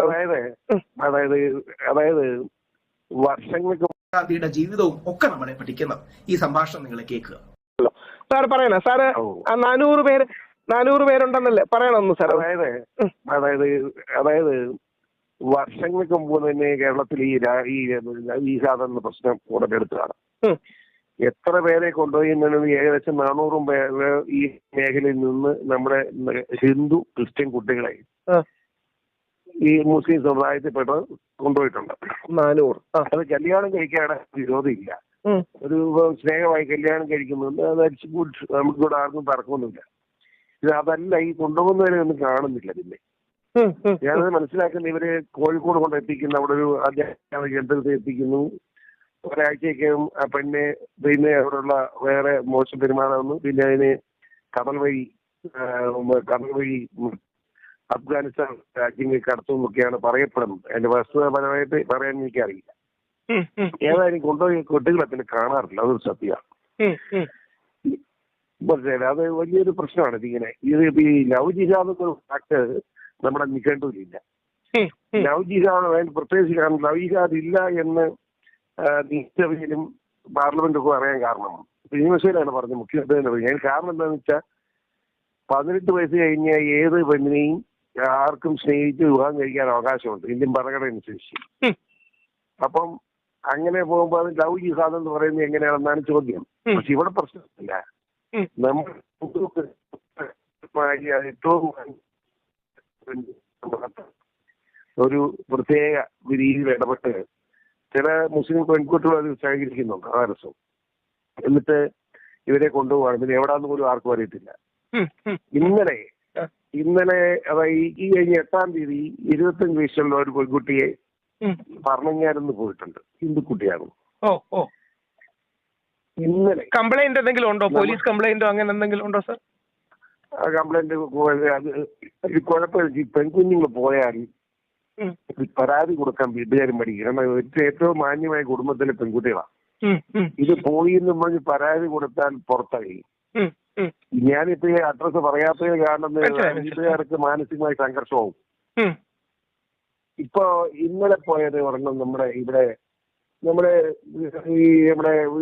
അതായത് അതായത് അതായത് വർഷങ്ങൾക്ക് ഗാന്ധിയുടെ ജീവിതവും ഒക്കെ നമ്മളെ പഠിക്കുന്നത് ഈ സംഭാഷണം നിങ്ങൾ കേൾക്കുക. സാർ പറയണ സാറ് 400 പേരുണ്ടെന്നല്ലേ പറയണമെന്ന് സാർ. അതായത് അതായത് വർഷങ്ങൾക്ക് മുമ്പ് തന്നെ കേരളത്തിൽ ഈ സാധാരണ പ്രശ്നം ഉടലെടുത്തതാണ്. എത്ര പേരെ കൊണ്ടുപോയി ഏകദേശം 400 പേര് ഈ മേഖലയിൽ നിന്ന് നമ്മുടെ ഹിന്ദു ക്രിസ്ത്യൻ കുട്ടികളെ ഈ മുസ്ലിം സമുദായത്തിൽപ്പെട്ട കൊണ്ടുപോയിട്ടുണ്ട്. 400. അത് കല്യാണം കഴിക്കാനുള്ള വിരോധമില്ല. ഒരു സ്നേഹമായി കല്യാണം കഴിക്കുന്നുണ്ട്. അത് നമുക്കിവിടെ ആർക്കും തർക്കമൊന്നുമില്ല. ഇത് അതല്ല, ഈ കൊണ്ടുപോകുന്നവരെ ഒന്നും കാണുന്നില്ല. പിന്നെ ഞാനത് മനസ്സിലാക്കുന്നത് ഇവര് കോഴിക്കോട് കൊണ്ട് എത്തിക്കുന്നു, അവിടെ ഒരു അധ്യാപന കേന്ദ്രത്തിൽ എത്തിക്കുന്നു. ഒരാഴ്ചയ്ക്കും ആ പെണ്ണെ പിന്നെ അവിടെയുള്ള വേറെ മോശം പെരുമാറുന്നു. പിന്നെ അതിന് കടൽ വഴി അഫ്ഗാനിസ്ഥാൻ രാജ്യങ്ങൾക്ക് കടത്തുമെന്നൊക്കെയാണ് പറയപ്പെടുന്നത്. അതിന്റെ വസ്തുതാപരമായിട്ട് പറയാൻ എനിക്കറിയില്ല. ഏതായാലും കൊണ്ടുപോയി കുട്ടികളെ പിന്നെ കാണാറില്ല. അതൊരു സത്യമാണ്. മനസ്സിലായില്ല, അത് വലിയൊരു പ്രശ്നമാണ്. ഇത് ഈ ലവ് ജിഹാദ് ഒരു ഫാക്ട് നമ്മുടെ നിഘണ്ടുവിലില്ല. ലവ് ജിഹാദ് പ്രത്യേകിച്ച് കാരണം ലവ് ജിഹാദ് ഇല്ല എന്ന് നിയമസഭയിലും പാർലമെന്റൊക്കെ അറിയാൻ കാരണം നിയമസഭയിലാണ് പറഞ്ഞത്, മുഖ്യമന്ത്രി തന്നെ പറഞ്ഞു. അതിന് കാരണം എന്താണെന്ന് വെച്ചാൽ 18 വയസ്സ് കഴിഞ്ഞ ഏത് പെണ്ണിനെയും ആർക്കും സ്നേഹിച്ച് വിവാഹം കഴിക്കാൻ അവകാശമുണ്ട് ഇന്ത്യൻ ഭരണഘടന അനുസരിച്ച്. അപ്പം അങ്ങനെ പോകുമ്പോൾ അത് ലവ് ജിഹാദ് എന്ന് പറയുന്നത് എങ്ങനെയാണെന്നാണ് ചോദ്യം. പക്ഷെ ഇവിടെ പ്രശ്നമില്ല. നമ്മൾ ഏറ്റവും ഒരു പ്രത്യേക രീതിയിൽ ഇടപെട്ട് ചില മുസ്ലിം പെൺകുട്ടികൾ അത് സഹകരിക്കുന്നുണ്ട്. ആ രസം. എന്നിട്ട് ഇവരെ കൊണ്ടുപോകാണ്. പിന്നെ എവിടാന്ന് പോലും ആർക്കും അറിയത്തില്ല. ഇന്നലെ അതായത് ഈ കഴിഞ്ഞ 8-ാം തീയതി 25 വയസ്സുള്ള ഒരു പെൺകുട്ടിയെ പറഞ്ഞാരെന്ന് പോയിട്ടുണ്ട്. ഹിന്ദുക്കുട്ടിയാണ്. ഇന്നലെ കംപ്ലൈന്റ് എന്തെങ്കിലും ഉണ്ടോ? പോലീസ് കംപ്ലൈന്റോ അങ്ങനെ എന്തെങ്കിലും ഉണ്ടോ സാർ? കംപ്ലൈന്റ് അത് കുഴപ്പമില്ല. പെൺകുഞ്ഞുങ്ങൾ പോയാൽ പരാതി കൊടുക്കാൻ വീട്ടുകാരും പഠിക്കും. ഏറ്റവും മാന്യമായ കുടുംബത്തിലെ പെൺകുട്ടികളാണ്. ഇത് പോയി എന്ന് പറഞ്ഞ് പരാതി കൊടുത്താൽ പുറത്തായി. ഞാനിപ്പോ ഈ അഡ്രസ് പറയാത്തതിന് കാരണം വീട്ടുകാർക്ക് മാനസികമായ സംഘർഷമാവും. ഇപ്പൊ ഇന്നലെ പോയത് ഒരെണ്ണം നമ്മുടെ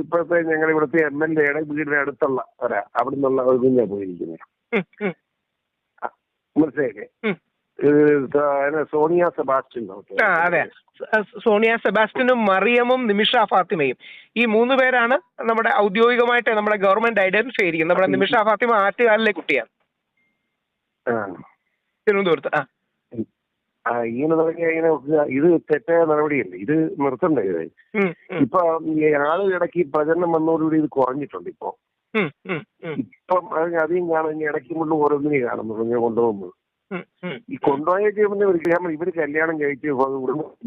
ഇപ്പോഴത്തെ ഞങ്ങളുടെ ഇവിടുത്തെ MLA-യുടെ വീടിന്റെ അടുത്തുള്ള അവിടെ നിന്നുള്ള ഒരു കുഞ്ഞാണ് പോയിരിക്കുന്നത്. മനസ്സിലായില്ലേ? സോണിയ സെബാസ്റ്റ്യൻ. അതെ, സോണിയ സെബാസ്റ്റ്യനും മറിയമും നിമിഷ ഫാത്തിമയും ഈ 3 പേരാണ് നമ്മുടെ ഔദ്യോഗികമായിട്ട് നമ്മുടെ ഗവൺമെന്റ് ഐഡന്റിഫൈ ചെയ്തിരിക്കുന്നത്. നമ്മുടെ നിമിഷ ഫാത്തിമ ആറ്റുകാലിലെ കുട്ടിയാണ്, തിരുവനന്തപുരത്ത്. ഇങ്ങനെ തുടങ്ങിയ ഇത് തെറ്റായ നടപടിയല്ലേ? ഇത് നിർത്തണ്ടേ? ഇപ്പൊ ആള് ഇടയ്ക്ക് പ്രചരണം വന്നതോടുകൂടി ഇത് കുറഞ്ഞിട്ടുണ്ട്. ഇപ്പം അധികം കാണും. ഇടയ്ക്ക് മുന്നേ ഓരോന്നിനെ കാണുന്നു ഇങ്ങനെ കൊണ്ടുപോകുന്നത്. ഈ കൊണ്ടുപോയൊക്കെ ഇവര് കല്യാണം കഴിച്ച്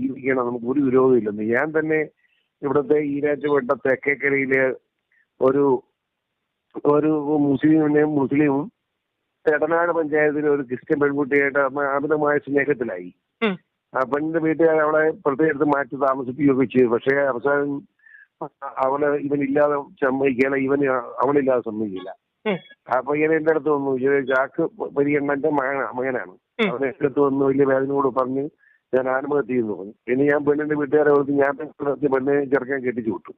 ജീവിക്കണം, നമുക്ക് ഒരു വിരോധം ഇല്ലെന്ന്. ഞാൻ തന്നെ ഇവിടുത്തെ ഈരാറ്റുപേട്ട തെക്കേക്കരയില് ഒരു മുസ്ലിമും എടനാട് പഞ്ചായത്തിലെ ഒരു ക്രിസ്ത്യൻ പെൺകുട്ടിയായിട്ട് അമിതമായ സ്നേഹത്തിലായി. ആ പെണ്ണിന്റെ വീട്ടുകാർ അവളെ പ്രത്യേകത്ത് മാറ്റി താമസിപ്പിക്കുകയൊക്കെ ചെയ്തു. പക്ഷേ അവസാനം ഇവനില്ലാതെ സമ്മതിക്കില്ല, അവളില്ലാതെ സമ്മതിക്കില്ല. അപ്പൊ ഇങ്ങനെ എന്റെ അടുത്ത് വന്നു. ചാക്ക് പരിഗണന്റെ മകനാണ്. അവനെ അടുത്ത് വന്ന് വലിയ വേദനയോട് പറഞ്ഞ് ഞാൻ ആത്മഹത്യ ചെയ്യുന്നു പറഞ്ഞു. പിന്നെ ഞാൻ പെണ്ണിന്റെ വീട്ടുകാരെ വിളിച്ച് ഞാൻ പെണ്ണിനെ ചെറുക്കാൻ കെട്ടിച്ചു വിട്ടു.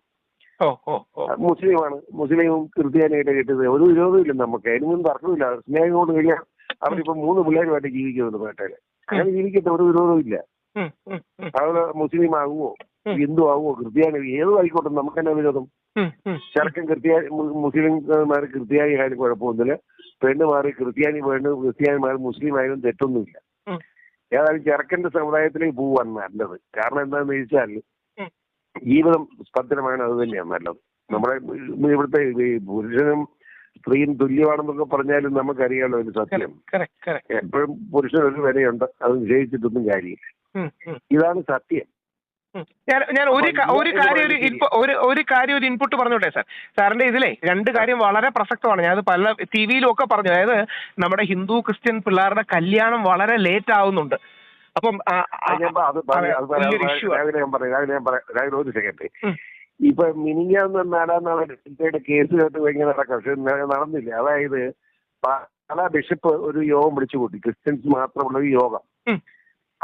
മുസ്ലിമാണ്. മുസ്ലിമും ക്രിസ്ത്യാനിയായിട്ട് കെട്ടിയത്. ഒരു വിരോധവും ഇല്ല നമുക്ക്. അതിനൊന്നും തർക്കമില്ല. സ്നേഹം കൊണ്ട് കഴിഞ്ഞാൽ അവരിപ്പോ 3 പിള്ളേരുമായിട്ട് ജീവിക്കുന്നുണ്ട് പേട്ടയില്. അങ്ങനെ ജീവിക്കട്ടെ, ഒരു വിരോധവും ഇല്ല. അവര് മുസ്ലിം ആകുമോ ഹിന്ദു ആകുമോ ക്രിസ്ത്യാനി ഏതും ആയിക്കോട്ടെ, നമുക്ക് തന്നെ വിരോധം. ചെറുക്കൻ മുസ്ലിംമാര് ക്രിസ്ത്യാനി ആയാലും കുഴപ്പമൊന്നുമില്ല. പെണ്ണ് മാറി ക്രിസ്ത്യാനി മാറി മുസ്ലിം ആയാലും തെറ്റൊന്നുമില്ല. ഏതായാലും ചെറുക്കന്റെ സമുദായത്തിലേക്ക് പോവാണ് നല്ലത്. കാരണം എന്താണെന്ന് ചോദിച്ചാൽ ജീവിതം സ്പന്ദനമാണ്. അത് തന്നെയാണ് നല്ലത്. നമ്മുടെ ഇവിടുത്തെ പുരുഷനും സ്ത്രീയും തുല്യമാണെന്നൊക്കെ പറഞ്ഞാലും നമുക്കറിയാമല്ലോ ഒരു സത്യം. എപ്പോഴും പുരുഷനൊരു വിലയുണ്ട്, അത് നിശ്ചയിച്ചിട്ടൊന്നും കാര്യമില്ല. ഇതാണ് സത്യം. ഞാൻ ഒരു കാര്യം ഒരു ഇൻപുട്ട് പറഞ്ഞോട്ടെ സാർ. സാറിന്റെ ഇതിലെ 2 കാര്യം വളരെ പ്രസക്തമാണ്. ഞാനത് പല TV-യിലും ഒക്കെ പറഞ്ഞു. അതായത് നമ്മുടെ ഹിന്ദു ക്രിസ്ത്യൻ പിള്ളേരുടെ കല്യാണം വളരെ ലേറ്റ് ആവുന്നുണ്ട്. അപ്പം ഒരു സെക്കൻഡ്. ഇപ്പൊ മിനിഞ്ഞാന്ന് 4-ാം നാളെ കേസ് കേട്ട് ഭയങ്കര നടക്കാം. പക്ഷെ നടന്നില്ല. അതായത് പല ബിഷപ്പ് ഒരു യോഗം വിളിച്ചു കൂട്ടി, ക്രിസ്ത്യൻസ് മാത്രമുള്ള ഒരു യോഗം.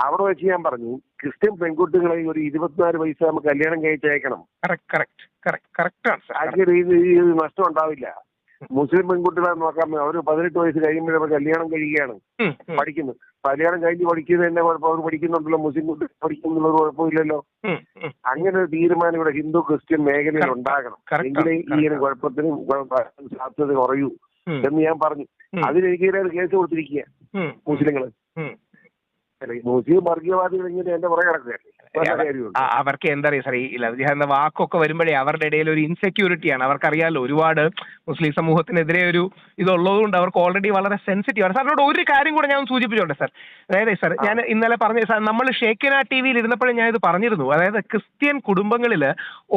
അവിടെ വെച്ച് ഞാൻ പറഞ്ഞു ക്രിസ്ത്യൻ പെൺകുട്ടികളെ ഒരു 24 വയസ്സ് നമുക്ക് കല്യാണം കഴിച്ചയക്കണം. ഇത് നഷ്ടം ഉണ്ടാവില്ല. മുസ്ലിം പെൺകുട്ടികളെ നോക്കാൻ അവർ 18 വയസ്സ് കഴിയുമ്പോൾ അവർ കല്യാണം കഴിയുകയാണ്, പഠിക്കുന്നു. കല്യാണം കഴിഞ്ഞ് പഠിക്കുന്നത് തന്നെ കുഴപ്പം, അവർ പഠിക്കുന്നുണ്ടല്ലോ, മുസ്ലിം കുട്ടി പഠിക്കുന്നുള്ളത് കുഴപ്പമില്ലല്ലോ. അങ്ങനെ ഒരു തീരുമാനം ഇവിടെ ഹിന്ദു ക്രിസ്ത്യൻ മേഖലയിൽ ഉണ്ടാകണം, എങ്കിലേ ഈ കുഴപ്പത്തിന് സാധ്യത കുറയൂ എന്ന് ഞാൻ പറഞ്ഞു. അതിനെനിക്കെതിരെ കേസ് കൊടുത്തിരിക്കുക മുസ്ലിങ്ങള്. മുസ്ലിം വർഗീയവാദികൾ ഇങ്ങനെ എന്റെ പുറകെ കിടക്കുകയല്ലേ. അവർക്ക് എന്താ പറയുക സാർ, ഈ ലവ്ജിഹാദ് എന്ന വാക്കൊക്കെ വരുമ്പോഴേ അവരുടെ ഇടയിൽ ഒരു ഇൻസെക്യൂരിറ്റിയാണ്. അവർക്കറിയാലോ ഒരുപാട് മുസ്ലിം സമൂഹത്തിനെതിരെ ഒരു ഇതുള്ളതുകൊണ്ട് അവർക്ക് ഓൾറെഡി വളരെ സെൻസിറ്റീവ് ആണ്. സാറിനോട് ഒരു കാര്യം കൂടെ ഞാൻ സൂചിപ്പിച്ചോട്ടെ സാർ. അതായത് സാർ, ഞാൻ ഇന്നലെ പറഞ്ഞ സാർ, നമ്മൾ ഷേക്കിന ടിവിയിൽ ഇരുന്നപ്പോഴും ഞാൻ ഇത് പറഞ്ഞിരുന്നു. അതായത് ക്രിസ്ത്യൻ കുടുംബങ്ങളിൽ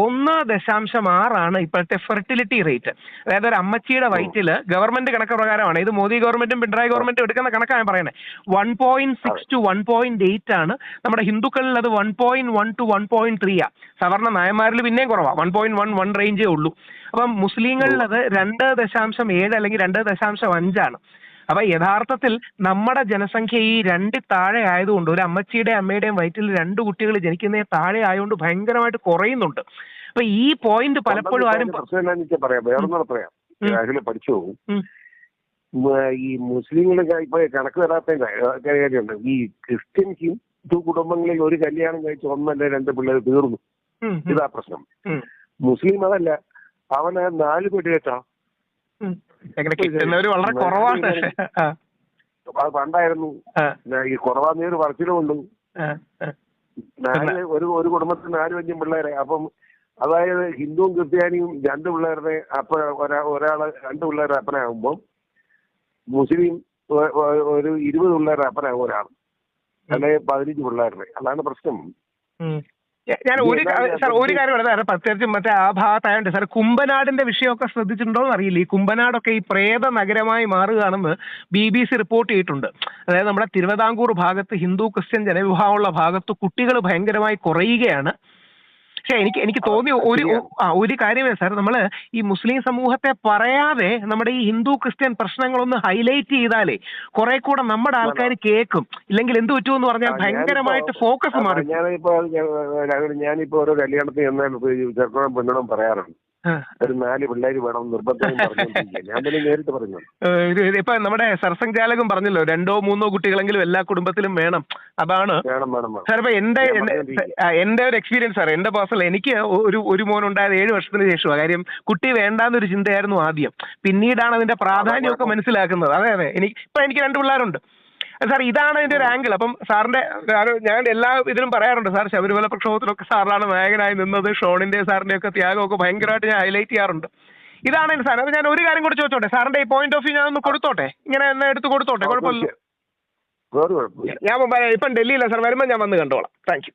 1.6 ഇപ്പോഴത്തെ ഫെർട്ടിലിറ്റി റേറ്റ്. അതായത് ഒരു അമ്മച്ചിയുടെ വയറ്റില് ഗവൺമെന്റ് കണക്ക് പ്രകാരമാണ്, ഇത് മോദി ഗവൺമെന്റും പിണറായി ഗവൺമെന്റും എടുക്കുന്ന കണക്കാണ് പറയുന്നത്, 1.6 to 1.8 ആണ്. നമ്മുടെ ഹിന്ദുക്കളിൽ അത് 1.1 to 1.3 സവർണ നായന്മാരിൽ പിന്നെയും കുറവാണ്, 1.1 റേഞ്ചേ ഉള്ളൂ. അപ്പം മുസ്ലിങ്ങളിൽ അത് 2.7 അല്ലെങ്കിൽ 2.5 അപ്പൊ യഥാർത്ഥത്തിൽ നമ്മുടെ ജനസംഖ്യ ഈ 2 താഴെ ആയതുകൊണ്ട്, ഒരു അമ്മച്ചിയുടെയും അമ്മയുടെയും വയറ്റിൽ 2 കുട്ടികൾ ജനിക്കുന്നതിന് താഴെ ആയതുകൊണ്ട് ഭയങ്കരമായിട്ട് കുറയുന്നുണ്ട്. അപ്പൊ ഈ പോയിന്റ് പലപ്പോഴും ആരും പഠിച്ചു പോകും. ഈ മുസ്ലിങ്ങളെ ഇപ്പൊ കണക്ക് വരാത്ത കാര്യമുണ്ട്. ഈ ക്രിസ്ത്യൻ ഹിന്ദു കുടുംബങ്ങളിൽ ഒരു കല്യാണം കഴിച്ച് 1 അല്ല 2 പിള്ളേർ തീർന്നു. ഇതാ പ്രശ്നം. മുസ്ലിം അതല്ല, അവന് 4 പെട്ടി കേട്ടാ വളരെ കുറവാണ്. അത് പണ്ടായിരുന്നു. ഈ കുറവാന്നൊരു പറച്ചിലുമുണ്ട്. ഒരു കുടുംബത്തിൽ 4-5 പിള്ളേരെ. അപ്പം അതായത് ഹിന്ദുവും ക്രിസ്ത്യാനിയും 2 പിള്ളേരുടെ ഒരാള് 2 പിള്ളേരുടെ അപ്പനാകുമ്പം മുസ്ലിം ഒരു 20 പിള്ളേരുടെ അപ്പനാകും ഒരാൾ, അല്ലെങ്കിൽ 15 പിള്ളേരുടെ. അതാണ് പ്രശ്നം. ഞാൻ ഒരു കാര്യം പ്രത്യേകിച്ചും മറ്റേ ആ ഭാഗത്തായോണ്ട് സാർ, കുമ്പനാടിന്റെ വിഷയമൊക്കെ ശ്രദ്ധിച്ചിട്ടുണ്ടോ എന്ന് അറിയില്ല. ഈ കുമ്പനാടൊക്കെ ഈ പ്രേത നഗരമായി മാറുകയാണെന്ന് BBC റിപ്പോർട്ട് ചെയ്തിട്ടുണ്ട്. അതായത് നമ്മുടെ തിരുവിതാംകൂർ ഭാഗത്ത് ഹിന്ദു ക്രിസ്ത്യൻ ജനവിഭാഗമുള്ള ഭാഗത്ത് കുട്ടികൾ ഭയങ്കരമായി കുറയുകയാണ്. പക്ഷെ എനിക്ക് തോന്നിയ ഒരു കാര്യമേ സാർ, നമ്മള് ഈ മുസ്ലിം സമൂഹത്തെ പറയാതെ നമ്മുടെ ഈ ഹിന്ദു ക്രിസ്ത്യൻ പ്രശ്നങ്ങളൊന്ന് ഹൈലൈറ്റ് ചെയ്താലേ കുറെ കൂടെ നമ്മുടെ ആൾക്കാർ കേൾക്കും. ഇല്ലെങ്കിൽ എന്ത് പറ്റുമെന്ന് പറഞ്ഞാൽ ഭയങ്കരമായിട്ട് ഫോക്കസ് മാറും. ഞാനിപ്പോ ഓരോ കല്യാണത്തിന് എന്നാൽ ചെറുപ്പം പെണ്ണും പറയാറുണ്ട്, ഒരു 4 പിള്ളേര് വേണം നിർബന്ധം പറഞ്ഞോണ്ടിരിക്കുക. ഞാൻ തന്നെ നേരിട്ട് പറഞ്ഞു. ഇപ്പൊ നമ്മുടെ സർസംഘചാലകം പറഞ്ഞല്ലോ 2-3 കുട്ടികളെങ്കിലും എല്ലാ കുടുംബത്തിലും വേണം. അതാണ് സാർ ഇപ്പൊ എന്റെ ഒരു എക്സ്പീരിയൻസ് സാർ, എന്റെ പേഴ്സണൽ എനിക്ക് ഒരു മോനുണ്ടായത് 7 വർഷത്തിന് ശേഷമാണ്. കാര്യം കുട്ടി വേണ്ടാന്നൊരു ചിന്തയായിരുന്നു ആദ്യം, പിന്നീടാണ് അതിന്റെ പ്രാധാന്യമൊക്കെ മനസ്സിലാക്കുന്നത്. അതെ എനിക്ക് 2 പിള്ളേരുണ്ട് സാർ. ഇതാണ് അതിന്റെ ഒരു ആംഗിൾ. അപ്പം സാറിന്റെ ഞാൻ എല്ലാ ഇതിലും പറയാറുണ്ട് സാർ, ശബരിമല പ്രക്ഷോഭത്തിലൊക്കെ സാറിലാണ് നായകനായി നിന്നത്. ഷോണിന്റെ സാറിന്റെ ഒക്കെ ത്യാഗമൊക്കെ ഭയങ്കരമായിട്ട് ഞാൻ ഹൈലൈറ്റ് ചെയ്യാറുണ്ട്. ഇതാണ് സാർ. അത് ഞാൻ ഒരു കാര്യം കൂടി ചോദിച്ചോട്ടെ, സാറിന്റെ ഈ പോയിന്റ് ഓഫ് വ്യൂ ഞാൻ ഒന്ന് കൊടുത്തോട്ടെ, ഇങ്ങനെ എന്നെ എടുത്ത് കൊടുത്തോട്ടെ, കുഴപ്പമില്ല. ഞാൻ ഇപ്പം ഡൽഹിയിലാണ് സാർ, വരുമ്പോൾ ഞാൻ വന്ന് കണ്ടോളാം. Thank U.